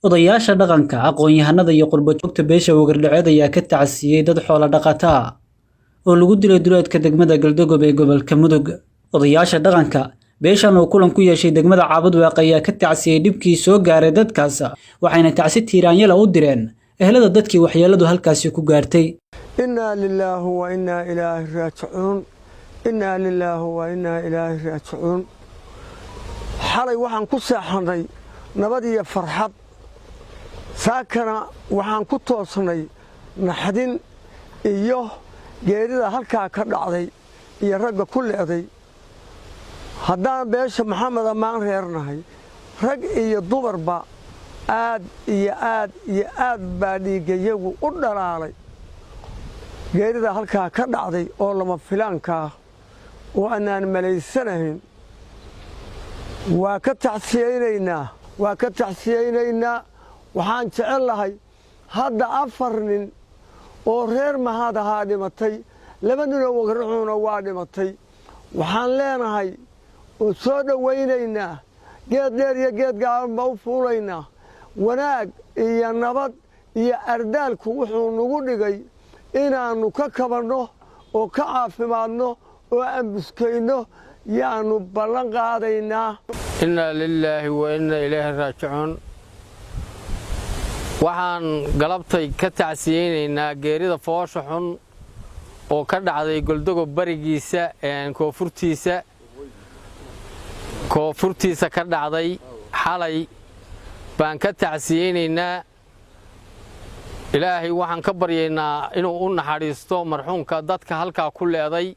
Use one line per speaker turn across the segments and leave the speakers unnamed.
odayaasha dhaqanka aqoon-yahanada iyo qurbo-joogta beesha Wagardhaceed ayaa ka tacasiyay dad xoolo dhaqata ah oo lagu dilay duleedka degmada Galdogob ee gobolka Mudug. Odayaasha dhaqanka beeshan oo kulan ku yeeshay degmada Caabudwaaq ayaa ka tacasiyay dhibkii soo gaaray dadkaas, waxayna tacsi tiiraanyada u direen ehelada dadkii waxyeeladu halkaasi ku gaartay.
Inna lillahi wa inna ilaahi raaji'uun. Inna lillahi wa inna ilaahi raaji'uun. Xalay waxaan ku seexanay nabad iyo farxad. saakana waxaan ku toosnay naxdin iyo geerida halkaa ka dhacday iyo ragga ku leeday. haddaan beesha Maxamed Ammaan reernahay rag iyo dumarba aad iyo aad baa dhiigayagu u dhalaalay geerida halkaa ka dhacday oo lama filaanka ah oo aanan malaysanayn. waa ka tacsiyeynaynaa waxaan jecelahay hadda 4 nin oo reer Mahad ahaa dhimatay, 2 nin oo Wagardhacuuna waa dhimatay. waxaan leenahay oo soo dhawaynaynaa geed dheer iyo geed gaaban baa u fuulaynaa. wanaag iyo nabad iyo ardaalku wuxuu nagu dhigay inaannu ka kabanno oo ka caafimaadno oo aan buskayno yaanu ballan qaadaynaa.
inna lillahi wa inna ilayhi raaji'uun. waxaan galabtay ka tacsiyeynaynaa geerida foosha xun oo ka dhacday Galdogob barigiisa koonfurtiisa ka dhacday xalay baan ka tacsiyeynaynaa. ilaahay waxaan ka baryaynaa inuu u naxariisto marxuumka dadka halkaa ku leeday,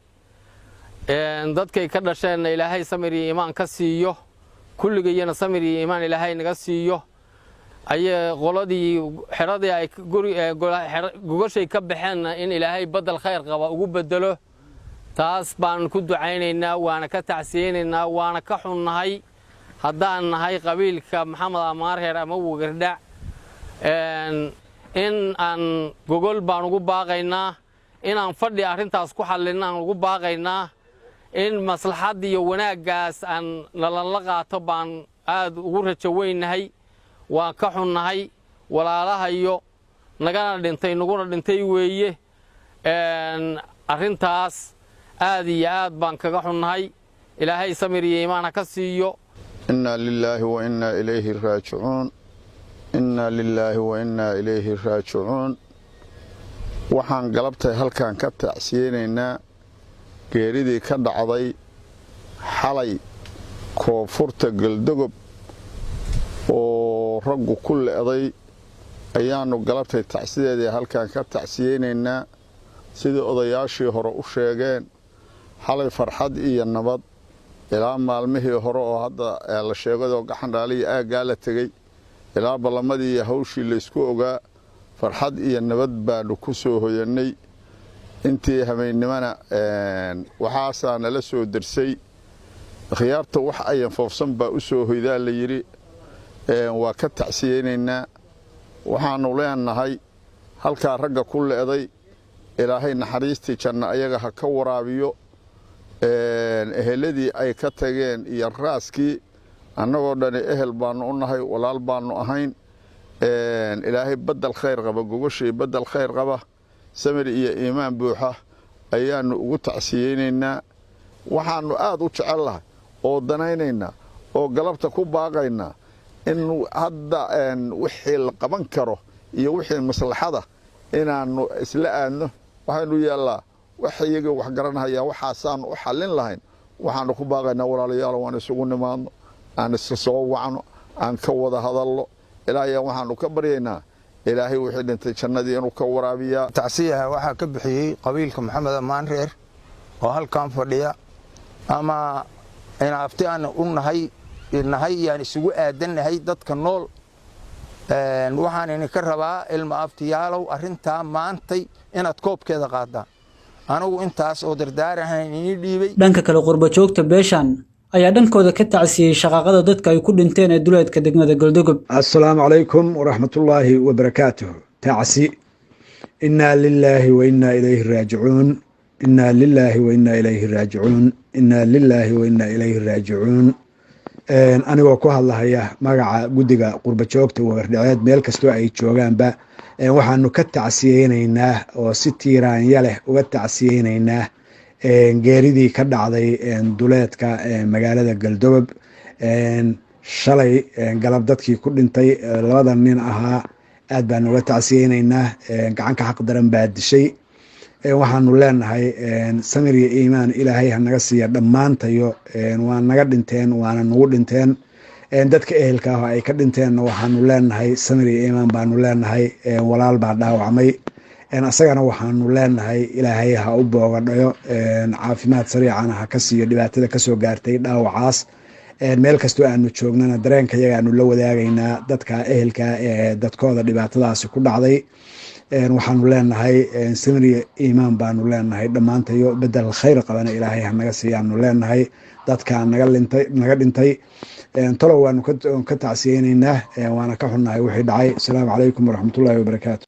dadkay ka dhasheenna ilaahay samir iyo iimaan ka siiyo, kulligayna samir iyo iimaan ilaahay naga siiyo. ayay qoladii xiradii ay gogashay ka baxeen in ilaahay badal khayr qaba ugu bedelo. taas baan ku ducaynaynaa, waana ka tacsiyeynaynaa, waana ka xunnahay haddaan nahay qabiilka Maxamed Ammaan reer ama Wagardhac. in aan gogol baan ugu baaqaynaa, inaan fadhi arrintaas ku xallinaan ugu baaqaynaa, in maslaxad iyo wanaaggaas aan la qaato baan aad ugu rajo weynahay. waan ka xunnahay walaalahayo nagana dhintay naguna dhintay weeye. arrintaas aad iyo aad baan kaga xunnahay. ilaahay samir iyo iimaan ka siiyo.
inna lillahi wa inna ilayhi raaji'uun. inna lillahi wa inna ilayhi raaji'uun. waxaan galabtay halkan ka tacsiyeynaynaa geeridii ka dhacday xalay koonfurta Galdogob oo raggu ku leeday ayaanu galabtay tacsideedii halkan ka tacsiyeynaynaa. sidii odayaashii hore u sheegeen xalay farxad iyo nabad ilaa maalmihii hore oo hadda la sheegado gaxandhaaliya aaggaa la tegey ilaa ballamadii iyo hawshii la isku ogaa farxad iyo nabad baanu ku soo hoyanay. intii habeennimana waxaasaa nala soo darsay. khiyaarta wax ayan foofsan baa u soo hoydaa la yidhi. waa ka tacsiyeynaynaa. waxaanu leenahay halkaa ragga ku leeday ilaahay naxariistii janno ayaga ha ka waraabiyo. eheladii ay ka tageen iyo raaskii annagoo dhani ehel baanu u nahay, walaal baanu ahayn. ilaahay badal khayr qaba, gogoshay badal khayr qaba, samir iyo iimaan buuxa ayaanu ugu tacsiyeynaynaa. waxaanu aad u jecellahay oo danaynaynaa oo galabta ku baaqaynaa in hadda wixii la qaban karo iyo wixii maslaxada inaanu isla aadno. waxaanu yeelaa wax iyaga wax garanaya waxaasaanu u xallin lahayn. waxaanu ku baaqaynaa walaalayaal waan isugu nimaadno, aan iska soo wacno, aan ka wada hadalno. ilaahay waxaanu ka baryaynaa ilaahay wixii dhintay jannadii inuu ka waraabiyaa.
tacsiyaha waxaa ka bixiyey qabiilka Maxamed Ammaan reer oo halkan fadhiya ama inaafti aan u nahay yaan isugu aadannahay dadka nool. waxaan idinka rabaa ilma aftiyaalow arrintaa maantay inaad koobkeeda qaadaan. anigu intaas oo dardaarahan idin dhiibay.
dhanka kale qurbo-joogta beeshan ayaa dhankooda ka tacsiyey shaqaaqada dadka ay ku dhinteen ee duleedka degmada Galdogob.
assalaamu calaykum waraxmatullaahi wabarakaatuh. tacsi inna lillahi wa inna ilayhi raaji'uun. inna lillahi wa inna ilayhi raaji'uun. inna lillahi wa inna ilayhi raaji'uun. anigoo ku hadlahaya magaca guddiga qurba joogta wagardhaceed meel kastoo ay joogaanba waxaanu ka tacsiyeynaynaa oo si tiiraanya leh uga tacsiyeynaynaa geeridii ka dhacday duleedka magaalada galdogob shalay galab dadkii ku dhintay labada nin ahaa aad baanu uga tacsiyeynaynaa gacanka xaq daran baa dishay waxaanu leenahay samir iyo iimaan ilaahay ha naga siiya dhammaantayo waa naga dhinteen waana nagu dhinteen dadka ehelka ah ay ka dhinteenna waxaanu leenahay samir iyo iimaan baanu leenahay walaal baa dhaawacmay asagana waxaanu leenahay ilaahay ha u boogadhayo caafimaad sariicana ha ka siiyo dhibaatada kasoo gaartay dhaawacaas meel kastoo aanu joognana dareenka yagaanu la wadaagaynaa dadka ehelka ee dadkooda dhibaatadaasi ku dhacday waxaanu leenahay samir iyo iimaan baanu leenahay dhammaantayo bedel khayr qabana ilaahay ha naga siiyaanu leenahay dadka naga dhintay talow waanu ka tacsiyeynaynaa waana ka xunnahay wixii dhacay asalaamu calaykum waraxmatullaahi wabarakaatu